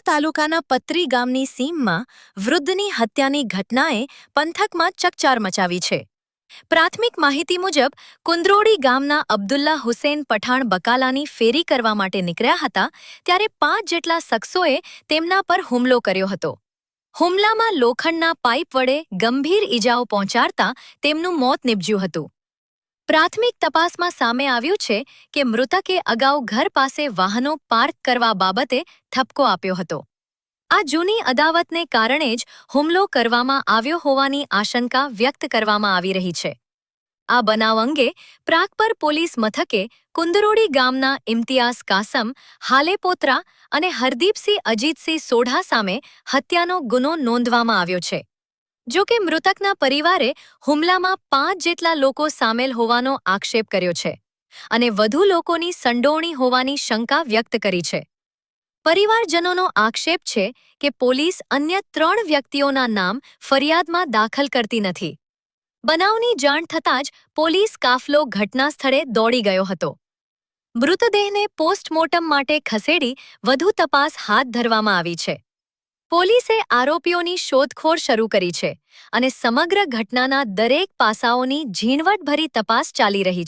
તાલુકાના પત્રી ગામની સીમમાં વૃદ્ધની હત્યાની ઘટનાએ પંથકમાં ચકચાર મચાવી છે. પ્રાથમિક માહિતી મુજબ કુંદરોડી ગામના અબ્દુલ્લા હુસેન પઠાણ બકાલાની ફેરી કરવા માટે નીકળ્યા હતા ત્યારે 5 જેટલા શખ્સોએ તેમના પર હુમલો કર્યો હતો. હુમલામાં લોખંડના પાઇપ વડે ગંભીર ઈજાઓ પહોંચાડતા તેમનું મોત નીપજ્યું હતું. પ્રાથમિક તપાસમાં સામે આવ્યું છે કે મૃતકે અગાઉ ઘર પાસે વાહનો પાર્ક કરવા બાબતે ઠપકો આપ્યો હતો. આ જૂની અદાવતને કારણે જ હુમલો કરવામાં આવ્યો હોવાની આશંકા વ્યક્ત કરવામાં આવી રહી છે. આ બનાવ અંગે પ્રાગપર પોલીસ મથકે કુંદરોડી ગામના ઇમ્તિયાઝ કાસમ હાલેપોત્રા અને હરદીપસિંહ અજીતસિંહ સોઢા સામે હત્યાનો ગુનો નોંધવામાં આવ્યો છે. જો કે મૃતકના પરિવારે હુમલામાં 5 જેટલા લોકો સામેલ હોવાનો આક્ષેપ કર્યો છે અને વધુ લોકોની સંડોવણી હોવાની શંકા વ્યક્ત કરી છે. પરિવારજનોનો આક્ષેપ છે કે પોલીસ અન્ય 3 વ્યક્તિઓના નામ ફરિયાદમાં દાખલ કરતી નથી. બનાવની જાણ થતાં જ પોલીસ કાફલો ઘટના સ્થળે દોડી ગયો હતો. મૃતદેહને પોસ્ટમોર્ટમ માટે ખસેડી વધુ તપાસ હાથ ધરવામાં આવી છે. પોલીસે આરોપીઓની શોધખોળ શરૂ કરી છે અને સમગ્ર ઘટનાના દરેક પાસાઓની ઝીણવટભરી તપાસ ચાલી રહી છે.